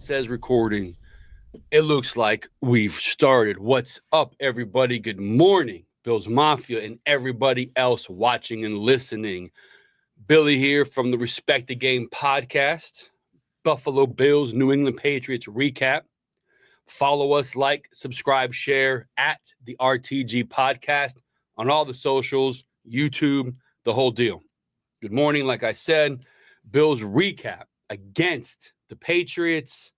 says recording. It looks like we've started. What's up, everybody? Good morning, Bills Mafia, and everybody else watching and listening. Billy here from the Respect the Game podcast, Buffalo Bills, New England Patriots recap. Follow us, like, subscribe, share at the RTG podcast on all the socials, YouTube, the whole deal. Good morning. Like I said, Bills recap against the Patriots.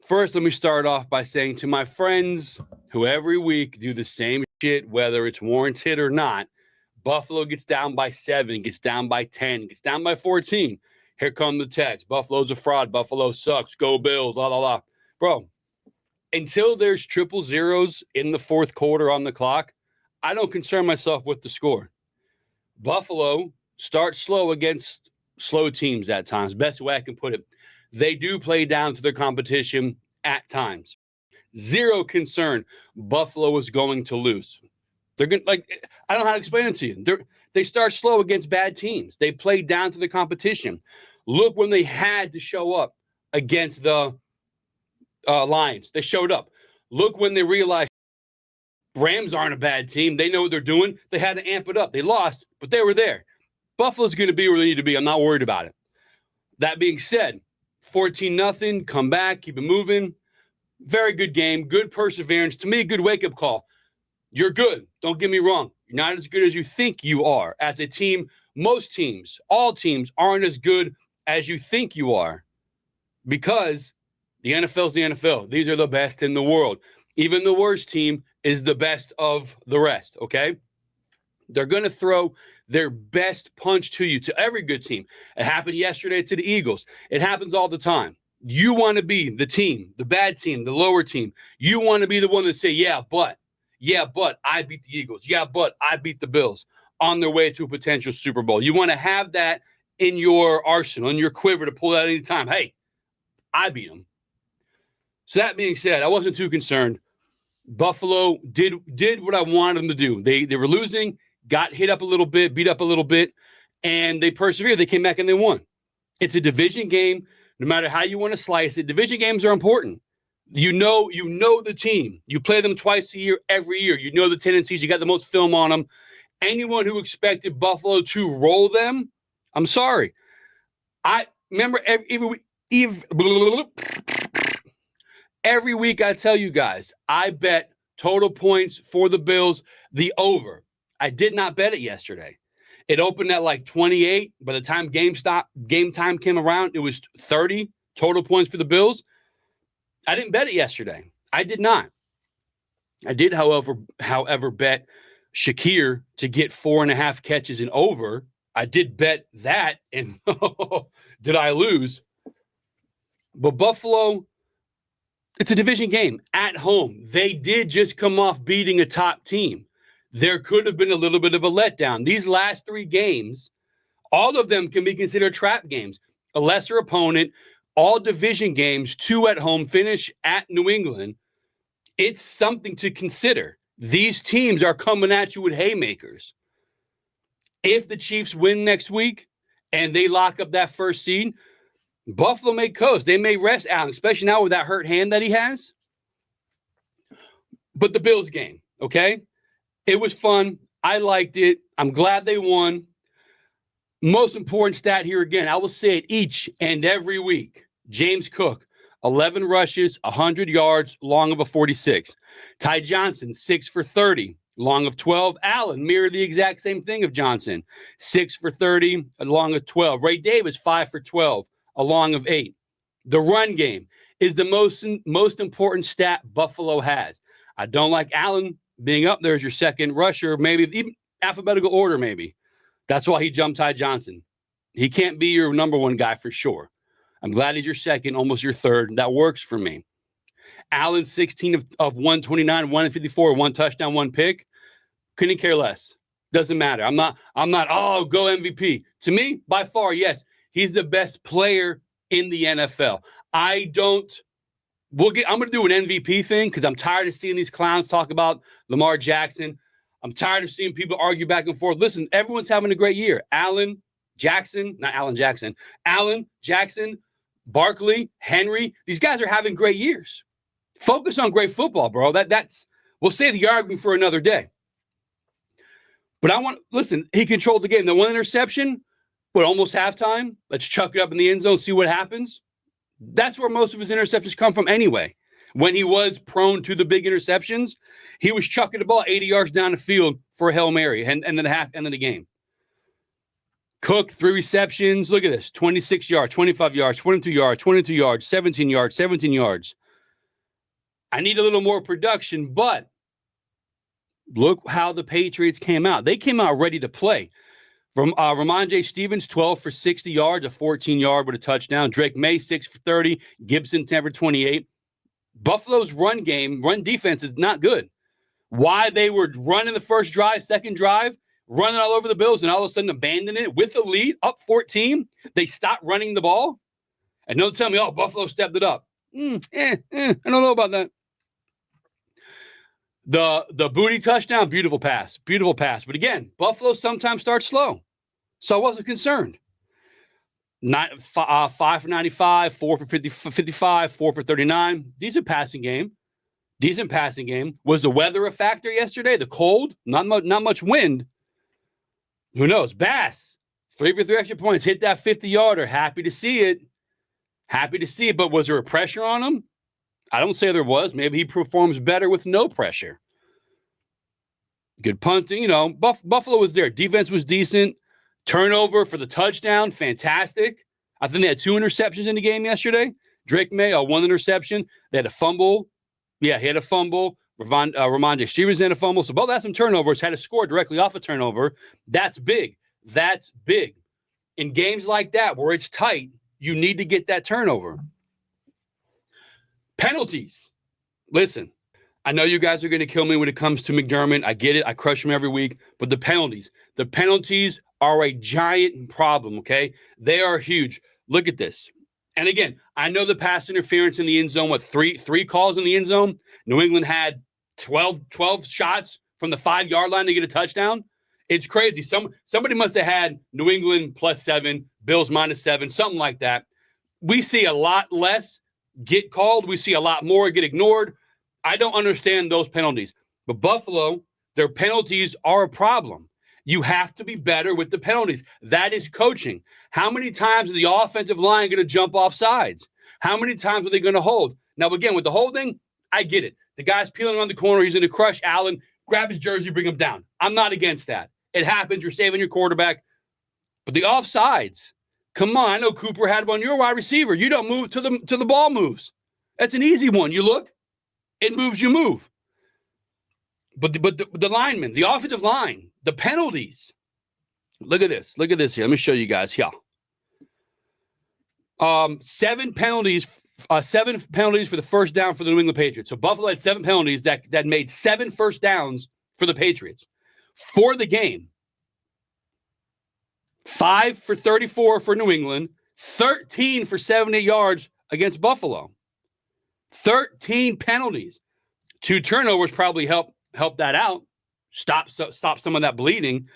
First, let me start off by saying to my friends who every week do the same shit, whether it's warranted or not, Buffalo gets down by 7, gets down by 10, gets down by 14. Here come the text. Buffalo's a fraud. Buffalo sucks. Go Bills. La, la, la. Bro, until there's triple zeros in the fourth quarter on the clock, I don't concern myself with the score. Buffalo starts slow against slow teams at times. Best way I can put it. They do play down to their competition at times. Zero concern Buffalo is going to lose. They're going I don't know how to explain it to you. They start slow against bad teams. They play down to the competition. Look when they had to show up against the Lions. They showed up. Look when they realized Rams aren't a bad team. They know what they're doing. They had to amp it up. They lost, but they were there. Buffalo's going to be where they need to be. I'm not worried about it. That being said, 14-0, come back, keep it moving. Very good game, good perseverance. To me, a good wake-up call. You're good. Don't get me wrong. You're not as good as you think you are. As a team, most teams, all teams, aren't as good as you think you are because the NFL's the NFL. These are the best in the world. Even the worst team is the best of the rest, okay? They're going to throw their best punch to you, to every good team. It happened yesterday to the Eagles. It happens all the time. You want to be the team, the bad team, the lower team. You want to be the one that say, yeah, but I beat the Eagles. Yeah, but I beat the Bills on their way to a potential Super Bowl. You want to have that in your arsenal, in your quiver to pull out any time. Hey, I beat them. So that being said, I wasn't too concerned. Buffalo did what I wanted them to do. They were losing, got hit up a little bit, beat up a little bit, and they persevered. They came back and they won. It's a division game. No matter how you want to slice it, division games are important. You know the team. You play them twice a year, every year. You know the tendencies. You got the most film on them. Anyone who expected Buffalo to roll them, I'm sorry. I remember every week I tell you guys, I bet total points for the Bills, the over. I did not bet it yesterday. It opened at like 28. By the time game time came around, it was 30 total points for the Bills. I didn't bet it yesterday. I did not. I did, however, bet Shakir to get 4.5 catches and over. I did bet that, and did I lose? But Buffalo, it's a division game at home. They did just come off beating a top team. There could have been a little bit of a letdown. These last 3 games, all of them can be considered trap games. A lesser opponent, all division games, 2 at home, finish at New England. It's something to consider. These teams are coming at you with haymakers. If the Chiefs win next week and they lock up that first seed, Buffalo may coast. They may rest Allen, especially now with that hurt hand that he has. But the Bills game, okay? It was fun. I liked it. I'm glad they won. Most important stat here again, I will say it each and every week. James Cook, 11 rushes, 100 yards, long of a 46. Ty Johnson, 6 for 30, long of 12. Allen mirrored the exact same thing of Johnson, 6 for 30, a long of 12. Ray Davis, 5 for 12, a long of 8. The run game is the most important stat Buffalo has. I don't like Allen being up there as your second rusher, maybe even alphabetical order, maybe. That's why he jumped Ty Johnson. He can't be your number one guy for sure. I'm glad he's your second, almost your third. That works for me. Allen, 16 of 129, 154, 1 touchdown, 1 pick. Couldn't care less. Doesn't matter. I'm not, go MVP. To me, by far, yes, he's the best player in the NFL. I'm going to do an MVP thing because I'm tired of seeing these clowns talk about Lamar Jackson. I'm tired of seeing people argue back and forth. Listen, everyone's having a great year. Allen, Jackson, Barkley, Henry, these guys are having great years. Focus on great football, bro. We'll save the argument for another day. But listen, he controlled the game. The one interception, almost halftime. Let's chuck it up in the end zone, see what happens. That's where most of his interceptions come from anyway. When he was prone to the big interceptions, he was chucking the ball 80 yards down the field for a Hail Mary and then the end of the game. Cook, 3 receptions. Look at this. 26 yards, 25 yards, 22 yards, 22 yards, 17 yards, 17 yards. I need a little more production, but look how the Patriots came out. They came out ready to play. From Ramondre Stevens, 12 for 60 yards, a 14-yard with a touchdown. Drake May, 6 for 30. Gibson, 10 for 28. Buffalo's run defense is not good. Why they were running the first drive, second drive, running all over the Bills, and all of a sudden abandon it with a lead, up 14. They stopped running the ball. And don't tell me, Buffalo stepped it up. I don't know about that. The Booty touchdown, beautiful pass. But again, Buffalo sometimes starts slow. So I wasn't concerned. 5 for 95, 4 for 55, 4 for 39. Decent passing game. Was the weather a factor yesterday? The cold? Not much wind. Who knows? Bass, 3 for 3 extra points. Hit that 50-yarder. Happy to see it. But was there a pressure on him? I don't say there was. Maybe he performs better with no pressure. Good punting. Buffalo was there. Defense was decent. Turnover for the touchdown. Fantastic. I think they had 2 interceptions in the game yesterday. Drake May, 1 interception. They had a fumble. Yeah, he had a fumble. Ramondre Stevens had a fumble. So both had some turnovers. Had to score directly off a turnover. That's big. In games like that where it's tight, you need to get that turnover. Penalties. Listen, I know you guys are going to kill me when it comes to McDermott. I get it. I crush him every week. But the penalties are a giant problem, okay? They are huge. Look at this. And again, I know the pass interference in the end zone, three calls in the end zone? New England had 12 shots from the 5-yard line to get a touchdown. It's crazy. Somebody must have had New England +7, Bills -7, something like that. We see a lot less get called. We see a lot more get ignored. I don't understand those penalties. But Buffalo, their penalties are a problem. You have to be better with the penalties. That is coaching. How many times is the offensive line going to jump off sides? How many times are they going to hold? Now, again, with the holding, I get it. The guy's peeling on the corner. He's going to crush Allen, grab his jersey, bring him down. I'm not against that. It happens. You're saving your quarterback. But the offsides, come on. I know Cooper had one. You're a wide receiver. You don't move till the ball moves. That's an easy one. You look, it moves, you move. But the linemen, the offensive line, the penalties. Look at this. Look at this here. Let me show you guys here. 7 penalties for the first down for the New England Patriots. So Buffalo had 7 penalties that made 7 first downs for the Patriots for the game. 5 for 34 for New England, 13 for 78 yards against Buffalo. 13 penalties. 2 turnovers probably help that out, stop some of that bleeding.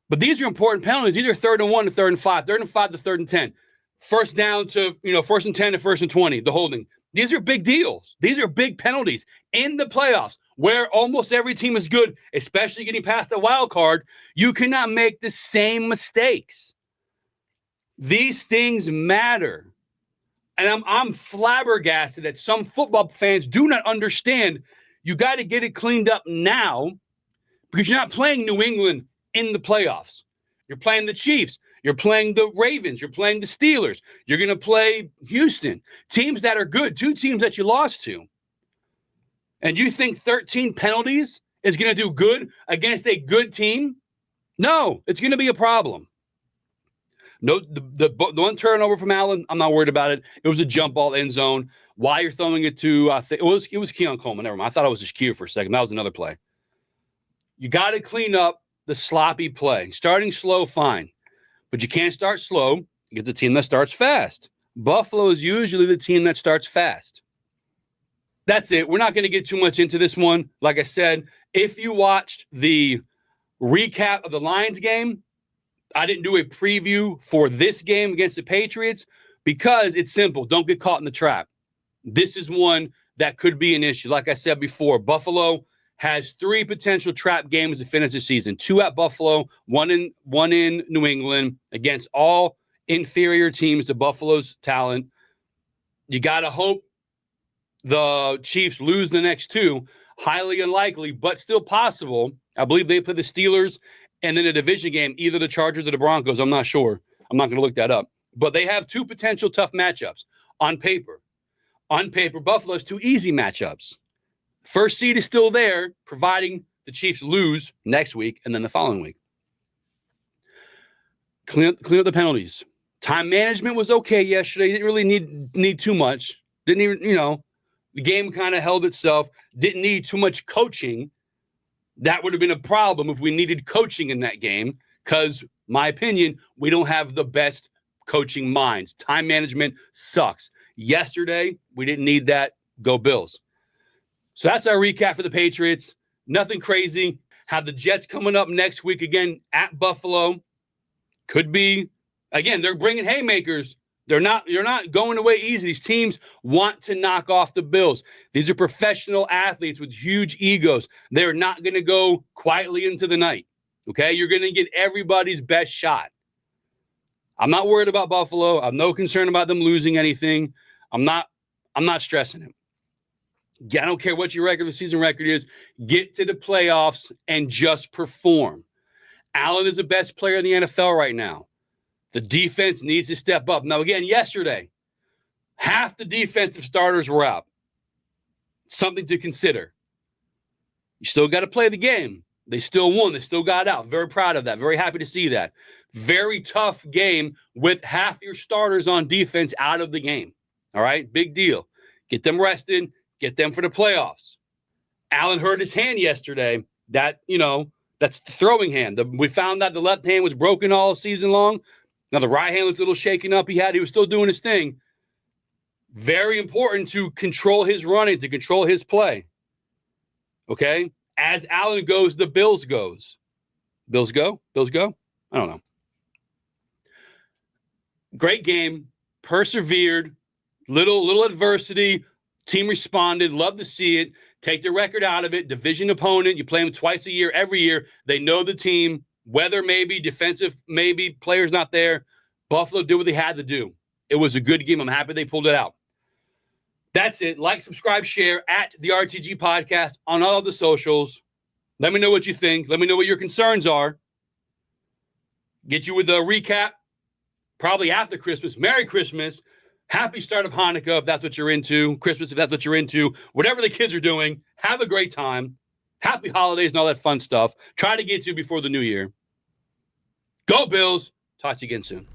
But these are important penalties. These are 3rd and 1 to 3rd and 5, 3rd and 5 to 3rd and 10. First down to 1st and 10 to 1st and 20, the holding. These are big deals. These are big penalties in the playoffs where almost every team is good, especially getting past the wild card. You cannot make the same mistakes. These things matter. And I'm flabbergasted that some football fans do not understand. You got to get it cleaned up now because you're not playing New England in the playoffs. You're playing the Chiefs. You're playing the Ravens. You're playing the Steelers. You're going to play Houston. Teams that are good. 2 teams that you lost to. And you think 13 penalties is going to do good against a good team? No, it's going to be a problem. No, the one turnover from Allen, I'm not worried about it. It was a jump ball end zone. Why you're throwing it to, it was Keon Coleman. Never mind. I thought it was just Q for a second. That was another play. You got to clean up the sloppy play. Starting slow, fine. But you can't start slow. Get the team that starts fast. Buffalo is usually the team that starts fast. That's it. We're not going to get too much into this one. Like I said, if you watched the recap of the Lions game, I didn't do a preview for this game against the Patriots, because it's simple. Don't get caught in the trap. This is one that could be an issue. Like I said before, Buffalo has 3 potential trap games to finish the season. 2 at Buffalo, one in New England against all inferior teams to Buffalo's talent. You got to hope the Chiefs lose the next 2. Highly unlikely, but still possible. I believe they play the Steelers and then a division game, either the Chargers or the Broncos. I'm not sure. I'm not going to look that up. But they have 2 potential tough matchups on paper. On paper, Buffalo has 2 easy matchups. First seed is still there, providing the Chiefs lose next week and then the following week. Clean up the penalties. Time management was okay yesterday. Didn't really need too much. Didn't even, the game kind of held itself. Didn't need too much coaching. That would have been a problem if we needed coaching in that game because, my opinion, we don't have the best coaching minds. Time management sucks. Yesterday, we didn't need that. Go Bills. So that's our recap for the Patriots. Nothing crazy. Have the Jets coming up next week again at Buffalo. Could be, again, they're bringing haymakers. They're not going away easy. These teams want to knock off the Bills. These are professional athletes with huge egos. They're not going to go quietly into the night. Okay? You're going to get everybody's best shot. I'm not worried about Buffalo. I'm no concern about them losing anything. I'm not stressing it. I don't care what your regular season record is. Get to the playoffs and just perform. Allen is the best player in the NFL right now. The defense needs to step up. Now, again, yesterday, half the defensive starters were out. Something to consider. You still got to play the game. They still won. They still got out. Very proud of that. Very happy to see that. Very tough game with half your starters on defense out of the game. All right? Big deal. Get them rested. Get them for the playoffs. Allen hurt his hand yesterday. That's the throwing hand. We found that the left hand was broken all season long. Now, the right hand was a little shaken up. He was still doing his thing. Very important to control his running, to control his play. Okay? As Allen goes, the Bills goes. Bills go? Bills go? I don't know. Great game. Persevered. Little adversity. Team responded. Love to see it. Take the record out of it. Division opponent. You play them twice a year, every year. They know the team. Weather maybe, defensive maybe, players not there. Buffalo did what they had to do. It was a good game. I'm happy they pulled it out. That's it. Like, subscribe, share at the RTG Podcast on all of the socials. Let me know what you think. Let me know what your concerns are. Get you with a recap probably after Christmas. Merry Christmas. Happy start of Hanukkah if that's what you're into. Christmas if that's what you're into. Whatever the kids are doing, have a great time. Happy holidays and all that fun stuff. Try to get to before the new year. Go Bills. Talk to you again soon.